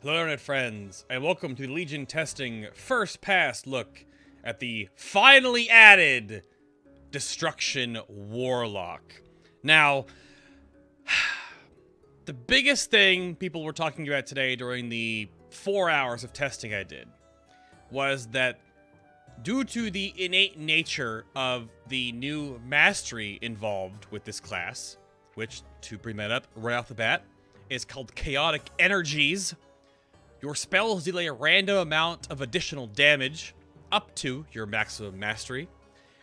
Hello internet friends, and welcome to the Legion Testing first pass look at the finally added Destruction Warlock. Now, the biggest thing people were talking about today during the 4 hours of testing I did was that due to the innate nature of the new mastery involved with this class, which, to bring that up right off the bat, is called Chaotic Energies, your spells deal a random amount of additional damage up to your maximum mastery,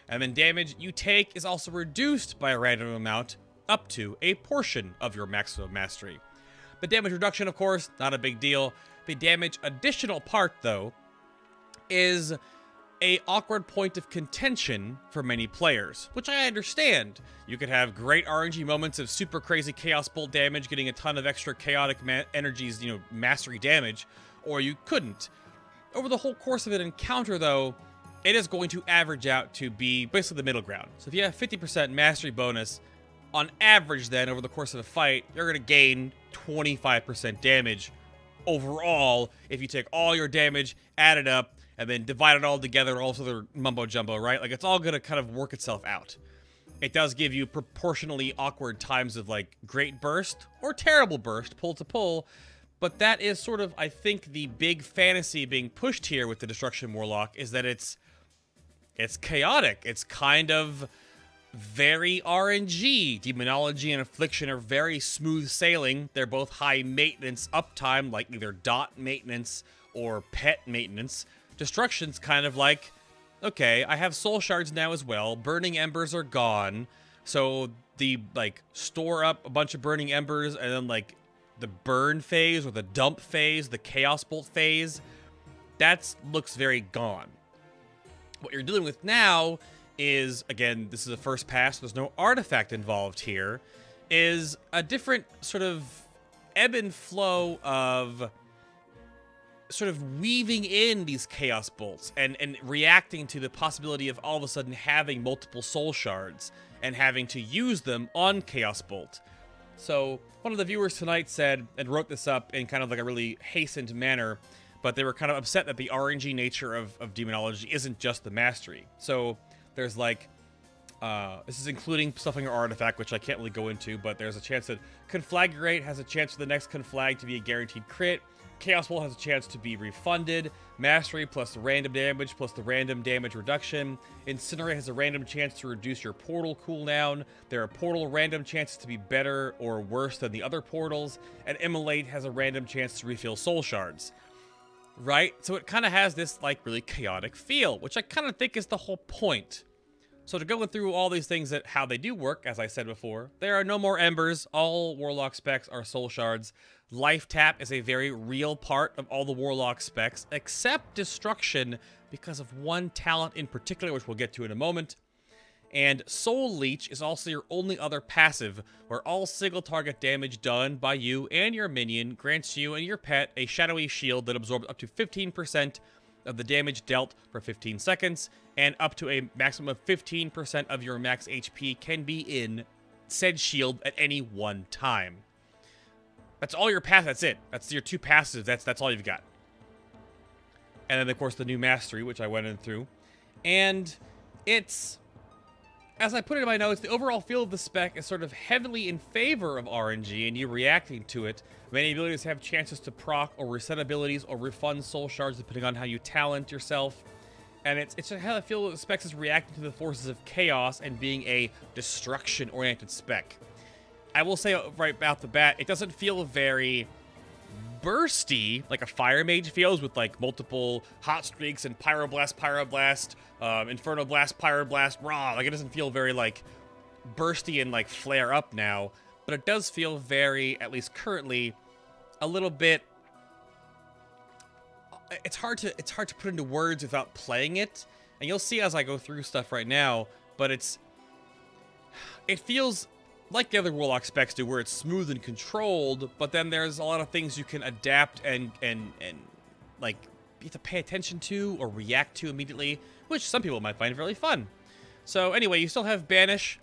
and then damage you take is also reduced by a random amount up to a portion of your maximum mastery. The damage reduction, of course, not a big deal. The damage additional part, though, is a awkward point of contention for many players, which I understand. You could have great RNG moments of super crazy Chaos Bolt damage, getting a ton of extra chaotic energies, mastery damage, or you couldn't. Over the whole course of an encounter, though, it is going to average out to be basically the middle ground. So if you have 50% mastery bonus, on average then, over the course of a fight, you're going to gain 25% damage overall if you take all your damage, add it up, and then divide it all together, also the mumbo-jumbo, right? Like, it's all gonna kind of work itself out. It does give you proportionally awkward times of, like, great burst or terrible burst, pull to pull, but that is sort of, I think, the big fantasy being pushed here with the Destruction Warlock, is that it's chaotic. It's kind of very RNG. Demonology and Affliction are very smooth sailing. They're both high maintenance uptime, like either dot maintenance or pet maintenance. Destruction's kind of like, okay, I have soul shards now as well. Burning embers are gone. So the, store up a bunch of burning embers and then, the burn phase or the dump phase, the chaos bolt phase, that looks very gone. What you're dealing with now is, again, this is a first pass, there's no artifact involved here, is a different sort of ebb and flow of sort of weaving in these chaos bolts and reacting to the possibility of all of a sudden having multiple soul shards and having to use them on chaos bolt. So one of the viewers tonight said, and wrote this up in kind of like a really hastened manner, but they were kind of upset that the RNG nature of demonology isn't just the mastery. So there's this is including stuff on your artifact, which I can't really go into, but there's a chance that Conflagrate has a chance for the next Conflag to be a guaranteed crit. Chaos Bolt has a chance to be refunded. Mastery plus the random damage plus the random damage reduction. Incinerate has a random chance to reduce your portal cooldown. There are portal random chances to be better or worse than the other portals. And Immolate has a random chance to refill soul shards. Right? So it kind of has this, really chaotic feel, which I kind of think is the whole point. So to go through all these things that how they do work, as I said before, there are no more embers. All Warlock specs are soul shards. Life tap is a very real part of all the Warlock specs, except Destruction, because of one talent in particular, which we'll get to in a moment. And Soul Leech is also your only other passive, where all single target damage done by you and your minion grants you and your pet a shadowy shield that absorbs up to 15% of the damage dealt for 15 seconds, and up to a maximum of 15% of your max HP can be in said shield at any one time. That's all your pass. That's it. That's your two passives. That's all you've got. And then, of course, the new mastery, which I went in through. And it's, as I put it in my notes, the overall feel of the spec is sort of heavily in favor of RNG and you reacting to it. Many abilities have chances to proc or reset abilities or refund soul shards depending on how you talent yourself. And it's just how I feel the spec is reacting to the forces of chaos and being a destruction-oriented spec. I will say right off the bat, it doesn't feel very bursty like a Fire Mage feels with multiple hot streaks and Pyroblast, Inferno Blast, Pyroblast, raw. It doesn't feel very bursty and flare up now, but it does feel very, at least currently, a little bit. It's hard to put into words without playing it, and you'll see as I go through stuff right now. But it feels like the other Warlock specs do, where it's smooth and controlled, but then there's a lot of things you can adapt and you have to pay attention to or react to immediately, which some people might find really fun. So anyway, you still have Banish,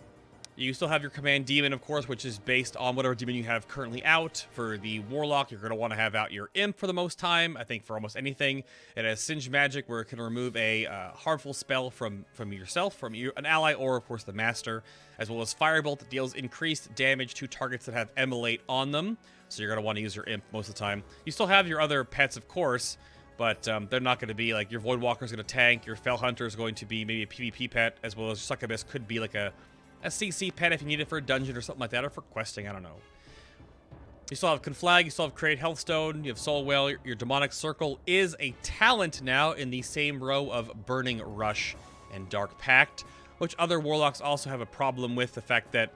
You still have your command demon, of course, which is based on whatever demon you have currently out. For the warlock, you're going to want to have out your imp for the most time. I think for almost anything. It has singe magic, where it can remove a harmful spell from yourself, from an ally, or of course the master, as well as firebolt that deals increased damage to targets that have immolate on them. So you're going to want to use your imp most of the time. You still have your other pets, of course, but they're not going to be like your Voidwalker is going to tank. Your Fell Hunter is going to be maybe a PvP pet, as well as Succubus could be like a CC pet if you need it for a dungeon or something like that, or for questing, I don't know. You still have Conflag, you still have Create Healthstone, you have Soul Whale, your Demonic Circle is a talent now in the same row of Burning Rush and Dark Pact, which other Warlocks also have a problem with, the fact that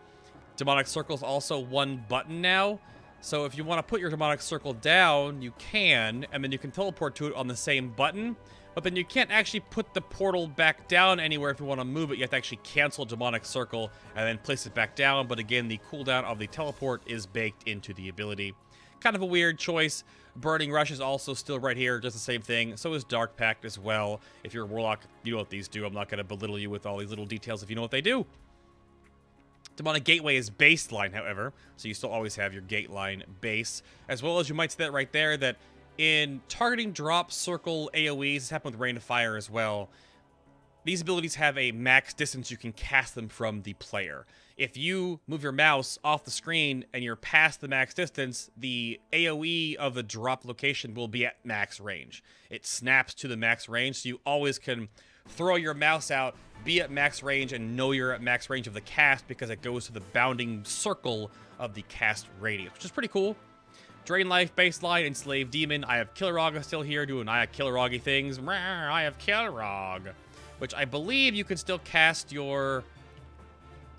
Demonic Circle is also one button now. So if you want to put your Demonic Circle down, you can, and then you can teleport to it on the same button. But then you can't actually put the portal back down anywhere if you want to move it. You have to actually cancel Demonic Circle and then place it back down. But again, the cooldown of the teleport is baked into the ability. Kind of a weird choice. Burning Rush is also still right here, just the same thing. So is Dark Pact as well. If you're a Warlock, you know what these do. I'm not going to belittle you with all these little details if you know what they do. Demonic Gateway is baseline, however. So you still always have your Gateline base. As well as you might see that right there, that in targeting drop circle AoEs, this happened with Rain of Fire as well, these abilities have a max distance you can cast them from the player. If you move your mouse off the screen and you're past the max distance, the AoE of the drop location will be at max range. It snaps to the max range, so you always can throw your mouse out, be at max range, and know you're at max range of the cast because it goes to the bounding circle of the cast radius, which is pretty cool. Drain Life, Baseline, Enslave Demon. I have Kilrogg still here doing I have Kilroggy things. I have Kilrogg. Which I believe you can still cast your...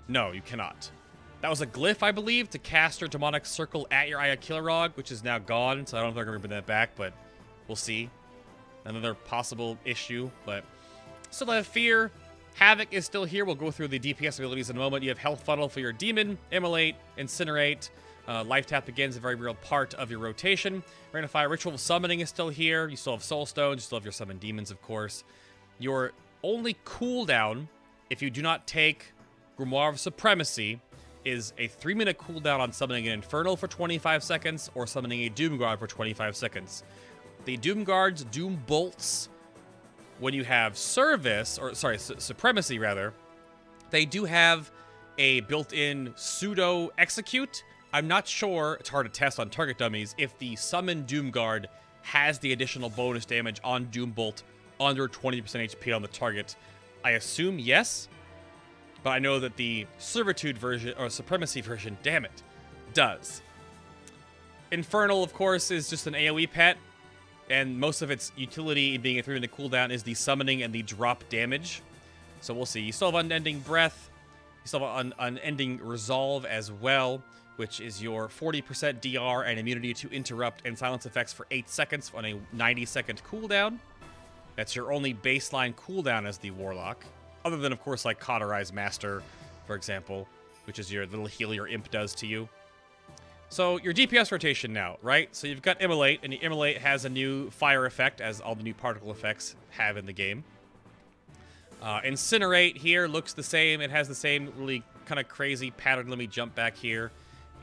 No, you cannot. That was a glyph, I believe, to cast your Demonic Circle at your Aya Kilrogg, which is now gone, so I don't know if they're going to bring that back, but we'll see. Another possible issue, but... Still have Fear. Havoc is still here. We'll go through the DPS abilities in a moment. You have Health Funnel for your Demon, Immolate, Incinerate. Life Tap again is a very real part of your rotation. Rain of Fire Ritual Summoning is still here. You still have Soul Stones. You still have your Summon Demons, of course. Your only cooldown, if you do not take Grimoire of Supremacy, is a 3-minute cooldown on summoning an Infernal for 25 seconds or summoning a Doomguard for 25 seconds. The Doomguard's Doom Bolts, when you have Service, or sorry, Supremacy rather, they do have a built-in pseudo execute. I'm not sure, it's hard to test on target dummies, if the Summon Doomguard has the additional bonus damage on Doombolt under 20% HP on the target. I assume yes, but I know that the Servitude version, or Supremacy version, damn it, does. Infernal, of course, is just an AoE pet, and most of its utility being a 3-minute cooldown is the summoning and the drop damage. So we'll see. You still have Unending Breath, you still have Unending Resolve as well, which is your 40% DR and immunity to interrupt and silence effects for 8 seconds on a 90-second cooldown. That's your only baseline cooldown as the Warlock. Other than, of course, like Cauterize Master, for example, which is your little heal your imp does to you. So your DPS rotation now, right? So you've got Immolate, and the Immolate has a new fire effect, as all the new particle effects have in the game. Incinerate here looks the same. It has the same really kind of crazy pattern. Let me jump back here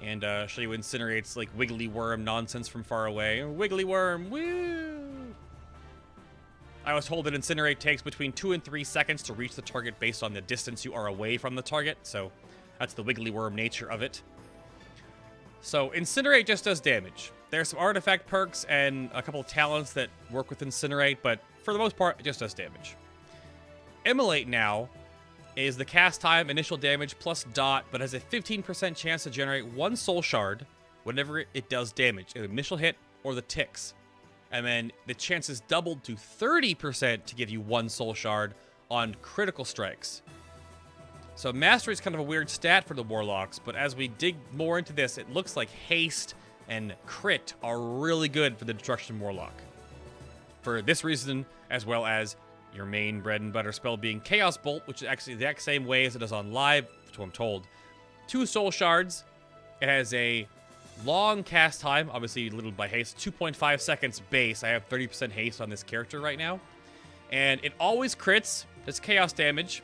and show you Incinerate's like wiggly worm nonsense from far away. Wiggly worm, woo! I was told that Incinerate takes between 2 and 3 seconds to reach the target based on the distance you are away from the target, so that's the wiggly worm nature of it. So Incinerate just does damage. There's some artifact perks and a couple of talents that work with Incinerate, but for the most part, it just does damage. Immolate now is the cast time, initial damage, plus dot, but has a 15% chance to generate 1 soul shard whenever it does damage, an initial hit or the ticks. And then the chance is doubled to 30% to give you 1 soul shard on critical strikes. So Mastery is kind of a weird stat for the Warlocks, but as we dig more into this, it looks like Haste and Crit are really good for the Destruction Warlock. For this reason, as well as your main bread and butter spell being Chaos Bolt, which is actually the exact same way as it does on live, to what I'm told. 2 soul shards. It has a long cast time, obviously limited by haste, 2.5 seconds base. I have 30% haste on this character right now. And it always crits, does chaos damage.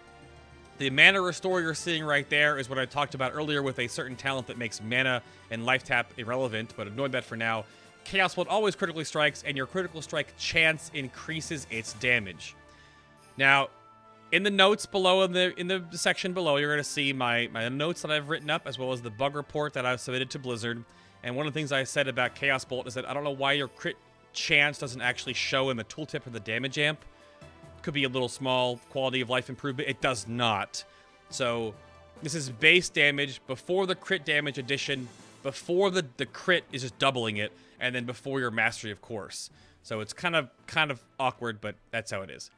The mana restore you're seeing right there is what I talked about earlier with a certain talent that makes mana and life tap irrelevant, but ignore that for now. Chaos Bolt always critically strikes, and your critical strike chance increases its damage. Now, in the notes below, in the section below, you're going to see my notes that I've written up, as well as the bug report that I've submitted to Blizzard. And one of the things I said about Chaos Bolt is that I don't know why your crit chance doesn't actually show in the tooltip or the damage amp. Could be a little small quality of life improvement. It does not. So this is base damage before the crit damage addition, before the crit is just doubling it, and then before your mastery, of course. So it's kind of awkward, but that's how it is.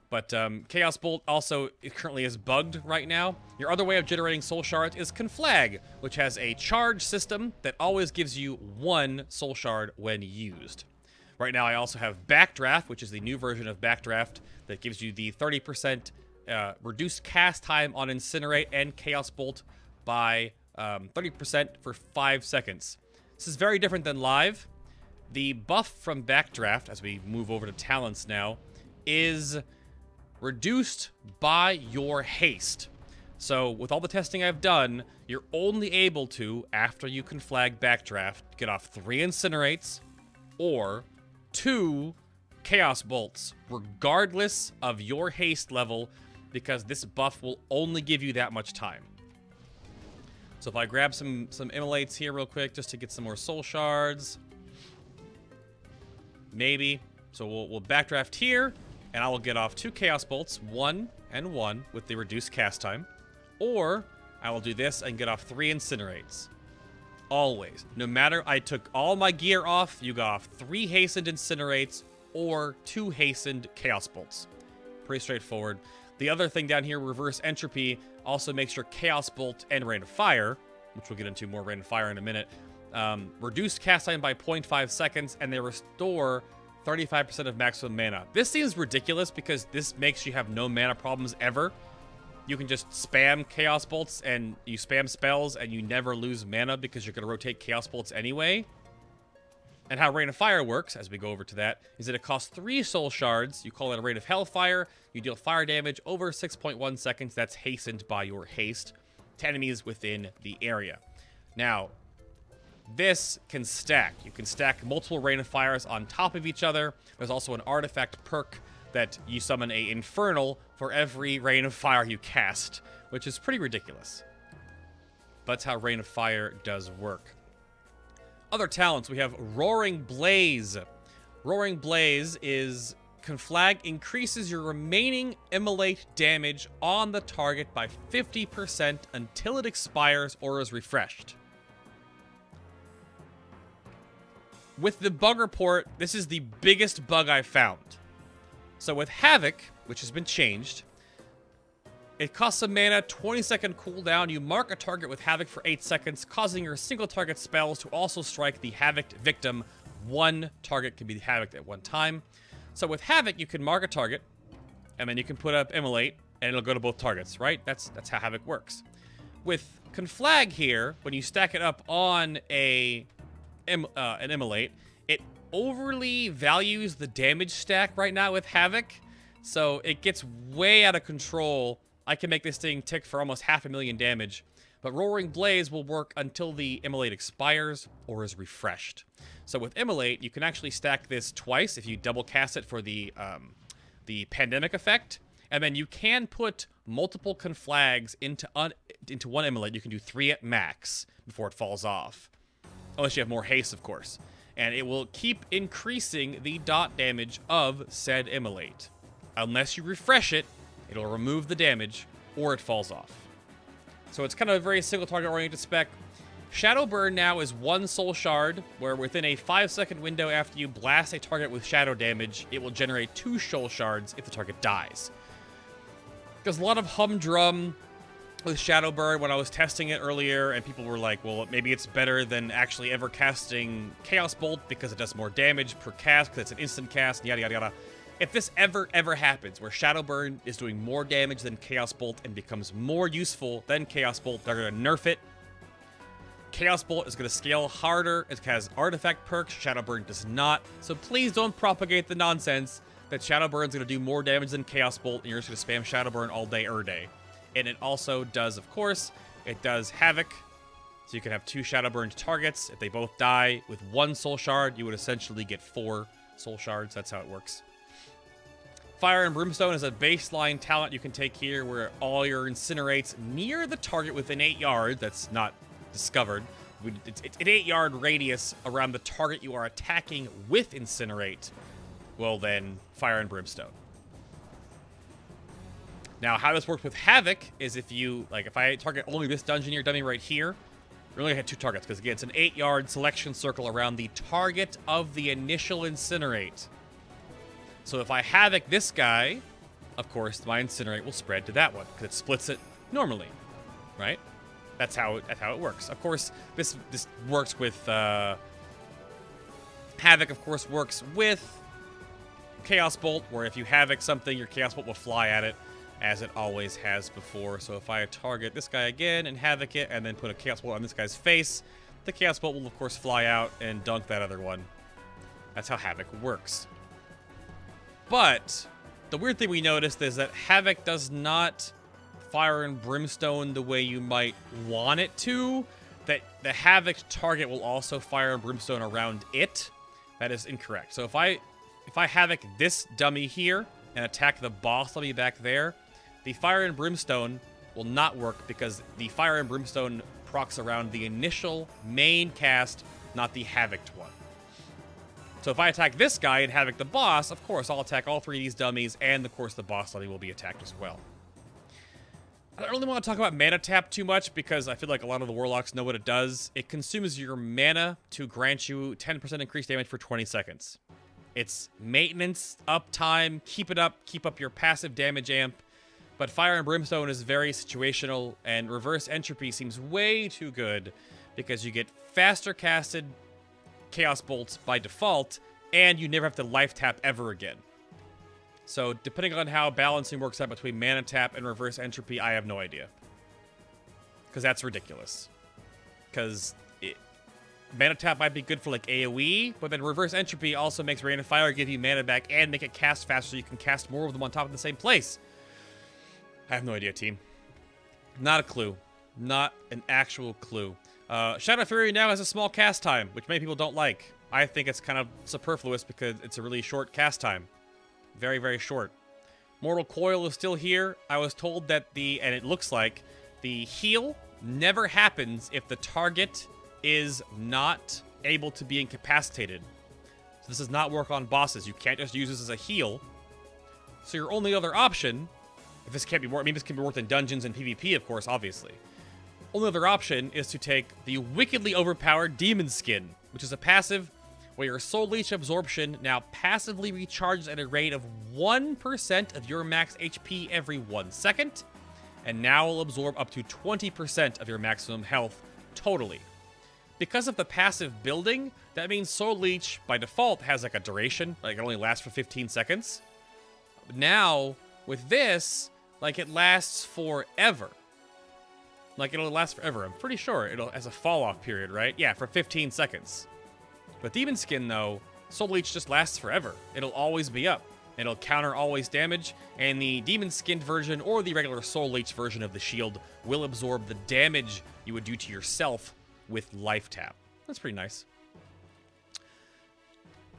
But Chaos Bolt also currently is bugged right now. Your other way of generating soul shards is Conflag, which has a charge system that always gives you 1 soul shard when used. Right now I also have Backdraft, which is the new version of Backdraft that gives you the 30% reduced cast time on Incinerate and Chaos Bolt by 30% for 5 seconds. This is very different than live. The buff from Backdraft, as we move over to talents now, is reduced by your haste. So with all the testing I've done, you're only able to, after you conflag Backdraft, get off 3 Incinerates or 2 Chaos Bolts, regardless of your haste level, because this buff will only give you that much time. So if I grab some immolates here real quick just to get some more soul shards. Maybe. So we'll Backdraft here, and I will get off 2 Chaos Bolts, 1 and 1 with the reduced cast time. Or I will do this and get off 3 Incinerates. Always. No matter, I took all my gear off, you got off 3 hastened Incinerates or 2 hastened Chaos Bolts. Pretty straightforward. The other thing down here, Reverse Entropy, also makes your Chaos Bolt and Rain of Fire, which we'll get into more Rain of Fire in a minute, reduce cast time by 0.5 seconds, and they restore 35% of maximum mana. This seems ridiculous because this makes you have no mana problems ever. You can just spam Chaos Bolts and you spam spells and you never lose mana because you're going to rotate Chaos Bolts anyway. And how Rain of Fire works, as we go over to that, is that it costs 3 soul shards. You call it a Rain of Hellfire. You deal fire damage over 6.1 seconds. That's hastened by your haste to enemies within the area. Now, this can stack. You can stack multiple Rain of Fires on top of each other. There's also an artifact perk that you summon a Infernal for every Rain of Fire you cast, which is pretty ridiculous. But that's how Rain of Fire does work. Other talents, we have Roaring Blaze. Roaring Blaze is Conflag increases your remaining immolate damage on the target by 50% until it expires or is refreshed. With the bug report, this is the biggest bug I've found. So with Havoc, which has been changed, it costs a mana, 20-second cooldown. You mark a target with Havoc for 8 seconds, causing your single target spells to also strike the Havoc victim. 1 target can be Havoc at one time. So with Havoc, you can mark a target, and then you can put up Immolate, and it'll go to both targets, right? That's how Havoc works. With Conflag here, when you stack it up on an Immolate, it overly values the damage stack right now with Havoc, so it gets way out of control. I can make this thing tick for almost 500,000 damage, but Roaring Blaze will work until the Immolate expires or is refreshed. So with Immolate, you can actually stack this twice if you double cast it for the Pandemic effect, and then you can put multiple Conflags into one Immolate. You can do 3 at max before it falls off, unless you have more haste, of course. And it will keep increasing the dot damage of said Immolate. Unless you refresh it, it'll remove the damage, or it falls off. So it's kind of a very single target oriented spec. Shadowburn now is 1 soul shard, where within a 5-second window after you blast a target with shadow damage, it will generate 2 soul shards if the target dies. There's a lot of humdrum with Shadowburn when I was testing it earlier, and people were like, well, maybe it's better than actually ever casting Chaos Bolt because it does more damage per cast, because it's an instant cast, and yada yada yada. If this ever happens, where Shadowburn is doing more damage than Chaos Bolt and becomes more useful than Chaos Bolt, they're going to nerf it. Chaos Bolt is going to scale harder. It has artifact perks. Shadowburn does not. So please don't propagate the nonsense that Shadowburn's going to do more damage than Chaos Bolt and you're just going to spam Shadowburn all day, And it also does, of course, it does Havoc. So you can have 2 Shadowburned targets. If they both die with 1 Soul Shard, you would essentially get 4 Soul Shards. That's how it works. Fire and Brimstone is a baseline talent you can take here where all your incinerates near the target within 8 yards. That's not discovered. It's an 8-yard radius around the target you are attacking with Incinerate. Well, then, Fire and Brimstone. Now, how this works with Havoc is if you, like, if I target only this Dungeoneer dummy right here, we only had 2 targets, because again, it's an 8-yard selection circle around the target of the initial Incinerate. So if I Havoc this guy, of course, my Incinerate will spread to that one, because it splits it normally, right? That's how it works. Of course, this works with, Havoc, of course, works with Chaos Bolt, where if you Havoc something, your Chaos Bolt will fly at it, as it always has before. So if I target this guy again and Havoc it, and then put a Chaos Bolt on this guy's face, the Chaos Bolt will, of course, fly out and dunk that other one. That's how Havoc works. But the weird thing we noticed is that Havoc does not Fire and Brimstone the way you might want it to. That the Havoc target will also Fire and Brimstone around it. That is incorrect. So if I Havoc this dummy here and attack the boss dummy back there, the Fire and Brimstone will not work because the Fire and Brimstone procs around the initial main cast, not the Havoced one. So if I attack this guy and Havoc the boss, of course, I'll attack all 3 of these dummies, and of course the boss dummy will be attacked as well. I don't really want to talk about mana tap too much because I feel like a lot of the Warlocks know what it does. It consumes your mana to grant you 10% increased damage for 20 seconds. It's maintenance, uptime, keep it up, keep up your passive damage amp. But Fire and Brimstone is very situational, and Reverse Entropy seems way too good because you get faster casted Chaos Bolts by default, and you never have to life tap ever again. So, depending on how balancing works out between mana tap and reverse entropy, I have no idea. Because that's ridiculous. Because mana tap might be good for, like, AoE, but then reverse entropy also makes Rain of Fire give you mana back and make it cast faster so you can cast more of them on top of the same place. I have no idea, team. Not a clue. Not an actual clue. Shadow Fury now has a small cast time, which many people don't like. I think it's kind of superfluous because it's a really short cast time. Very, very short. Mortal Coil is still here. I was told that and it looks like, the heal never happens if the target is not able to be incapacitated. So this does not work on bosses. You can't just use this as a heal. So your only other option, if this can't be worked, I mean, this can be worked in dungeons and PvP, of course, obviously. Only other option is to take the wickedly overpowered Demon Skin, which is a passive where your Soul Leech Absorption now passively recharges at a rate of 1% of your max HP every 1 second, and now will absorb up to 20% of your maximum health totally. Because of the passive building, that means Soul Leech, by default, has like a duration, like it only lasts for 15 seconds. Now, with this, like it lasts forever. Like it'll last forever. I'm pretty sure it'll has a fall-off period, right? Yeah, for 15 seconds. But Demon Skin, though, Soul Leech just lasts forever. It'll always be up. It'll counter always damage, and the Demon Skinned version or the regular Soul Leech version of the shield will absorb the damage you would do to yourself with Life Tap. That's pretty nice.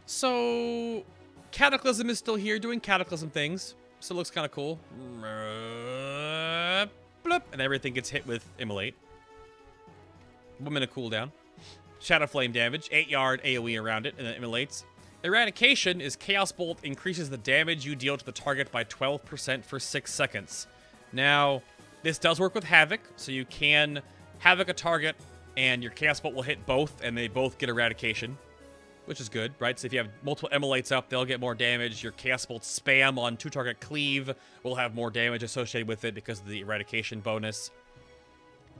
So, Cataclysm is still here doing Cataclysm things. Still looks kind of cool. Bloop, and everything gets hit with Immolate. 1 minute cooldown. Shadow Flame damage, 8-yard AoE around it, and then immolates. Eradication is Chaos Bolt increases the damage you deal to the target by 12% for 6 seconds. Now, this does work with Havoc, so you can Havoc a target, and your Chaos Bolt will hit both, and they both get Eradication, which is good, right? So if you have multiple Immolates up, they'll get more damage. Your Chaos Bolt spam on 2-target Cleave will have more damage associated with it because of the Eradication bonus.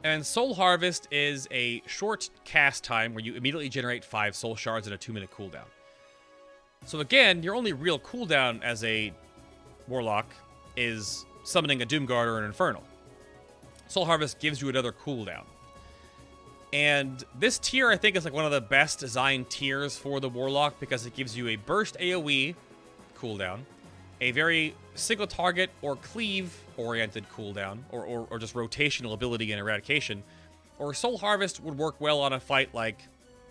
And Soul Harvest is a short cast time where you immediately generate 5 Soul Shards in a 2-minute cooldown. So again, your only real cooldown as a Warlock is summoning a Doomguard or an Infernal. Soul Harvest gives you another cooldown. And this tier, I think, is like one of the best designed tiers for the Warlock because it gives you a burst AoE cooldown. a very single target or cleave oriented cooldown, or just rotational ability and eradication, or Soul Harvest would work well on a fight like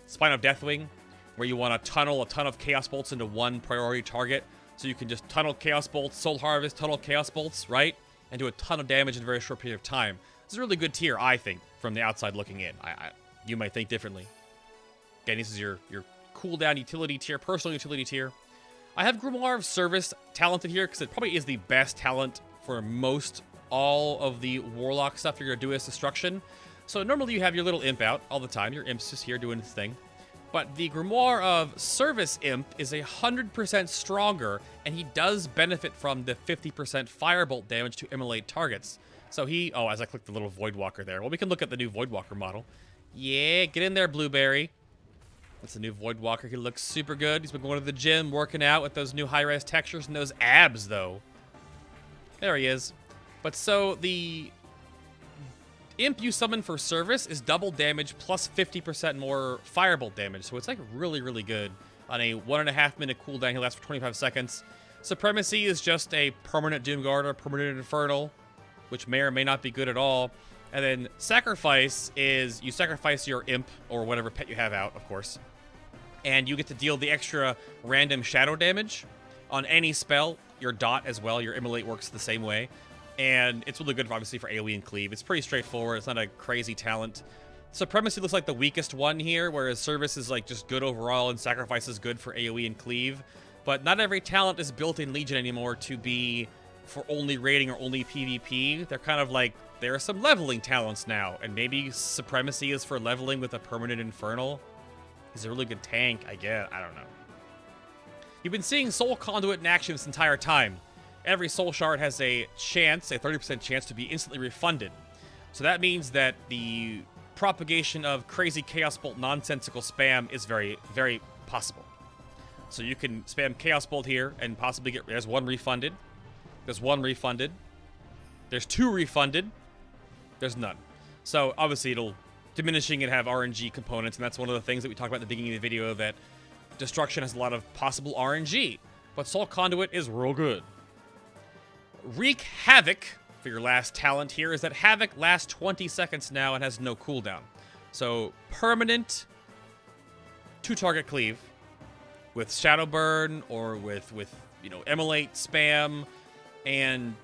Spine of Deathwing, where you want to tunnel a ton of Chaos Bolts into one priority target, so you can just tunnel Chaos Bolts, Soul Harvest, tunnel Chaos Bolts, right? And do a ton of damage in a very short period of time. This is a really good tier, I think, from the outside looking in. You might think differently. Again, this is your cooldown utility tier, personal utility tier. I have Grimoire of Service talented here because it probably is the best talent for all of the Warlock stuff you're going to do as Destruction. So normally you have your little imp out all the time. Your imp's just here doing his thing. But the Grimoire of Service imp is 100% stronger, and he does benefit from the 50% firebolt damage to immolate targets. So he... Oh, as I click the little Voidwalker there. Well, we can look at the new Voidwalker model. Yeah, get in there, Blueberry. That's the new Voidwalker. He looks super good. He's been going to the gym, working out with those new high-res textures and those abs, though. There he is. But so the imp you summon for service is double damage plus 50% more firebolt damage. So it's like really, really good. On a 1.5 minute cooldown, he lasts for 25 seconds. Supremacy is just a permanent Doomguard or permanent Infernal, which may or may not be good at all. And then Sacrifice is you sacrifice your imp or whatever pet you have out, of course. And you get to deal the extra random shadow damage on any spell. Your dot as well, your immolate works the same way. And it's really good, obviously, for AoE and cleave. It's pretty straightforward. It's not a crazy talent. Supremacy looks like the weakest one here, whereas Service is like just good overall and Sacrifice is good for AoE and cleave. But not every talent is built in Legion anymore to be for only raiding or only PvP. They're kind of like, there are some leveling talents now, and maybe Supremacy is for leveling with a permanent Infernal. He's a really good tank, I guess. I don't know. You've been seeing Soul Conduit in action this entire time. Every Soul Shard has a chance, a 30% chance, to be instantly refunded. So that means that the propagation of crazy Chaos Bolt nonsensical spam is very, very possible. So you can spam Chaos Bolt here and possibly get... There's one refunded. There's one refunded. There's two refunded. There's none. So obviously it'll... Diminishing and have RNG components, and that's one of the things that we talked about at the beginning of the video, that Destruction has a lot of possible RNG. But Soul Conduit is real good. Wreak Havoc, for your last talent here, is that Havoc lasts 20 seconds now and has no cooldown. So, permanent 2-target cleave with Shadow Burn or with you know, Immolate spam. And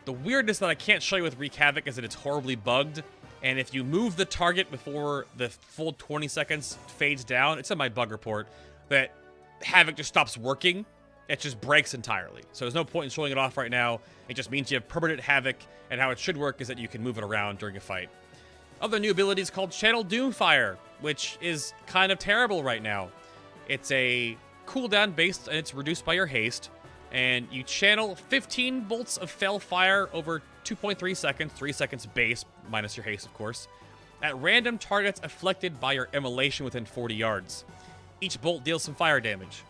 the weirdness that I can't show you with Wreak Havoc is that it's horribly bugged. And if you move the target before the full 20 seconds fades down, it's in my bug report, that Havoc just stops working. It just breaks entirely. So there's no point in showing it off right now. It just means you have permanent Havoc, and how it should work is that you can move it around during a fight. Other new ability is called Channel Doomfire, which is kind of terrible right now. It's a cooldown based, and it's reduced by your haste. And you channel 15 bolts of Fell Fire over 2.3 seconds, 3 seconds base, minus your haste, of course, at random targets afflicted by your immolation within 40 yards. Each bolt deals some fire damage.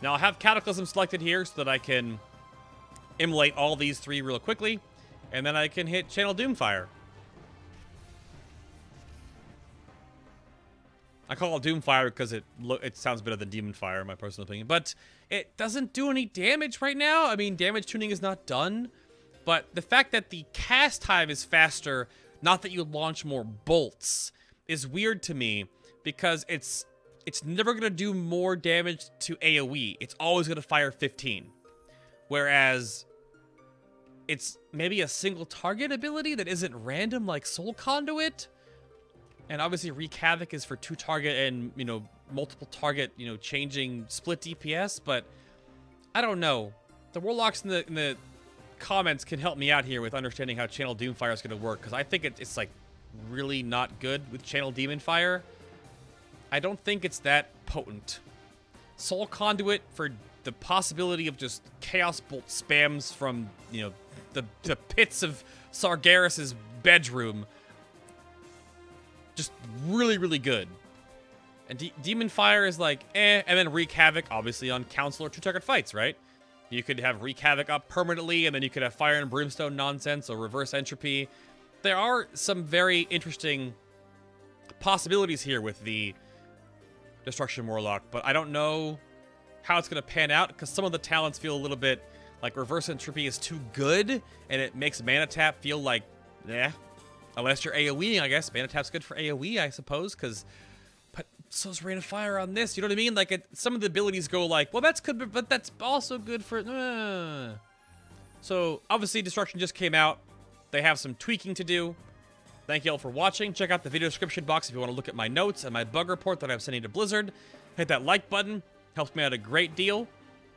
Now, I have Cataclysm selected here so that I can immolate all these three real quickly, and then I can hit Channel Doomfire. I call it Doomfire because it sounds better than Demon Fire, in my personal opinion. But it doesn't do any damage right now. I mean, damage tuning is not done. But the fact that the cast time is faster, not that you launch more bolts, is weird to me. Because it's never going to do more damage to AoE. It's always going to fire 15. Whereas it's maybe a single target ability that isn't random like Soul Conduit. And obviously Wreak Havoc is for 2-target and, you know, multiple target, you know, changing split DPS. But I don't know. The Warlocks in the comments can help me out here with understanding how Channel Doomfire is going to work. Because I think it's like really not good with Channel Demon Fire. I don't think it's that potent. Soul Conduit for the possibility of just Chaos Bolt spams from, you know, the pits of Sargeras's bedroom. Just really, really good. And Demon Fire is like, eh. And then Wreak Havoc, obviously, on Council or 2-target fights, right? You could have Wreak Havoc up permanently, and then you could have Fire and Brimstone nonsense or Reverse Entropy. There are some very interesting possibilities here with the Destruction Warlock, but I don't know how it's going to pan out, because some of the talents feel a little bit Like, reverse entropy is too good, and it makes mana tap feel like, yeah. Unless you're AoEing, I guess. Mana tap's good for AoE, I suppose, because... But so's Rain of Fire on this, you know what I mean? Like, some of the abilities go like, well, that's good, but that's also good for... So, obviously, Destruction just came out. They have some tweaking to do. Thank you all for watching. Check out the video description box if you want to look at my notes and my bug report that I'm sending to Blizzard. Hit that like button. Helps me out a great deal.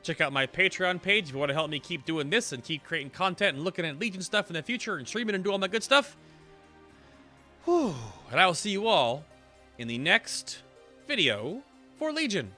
Check out my Patreon page if you want to help me keep doing this and keep creating content and looking at Legion stuff in the future and streaming and do all my good stuff. Whew. And I will see you all in the next video for Legion.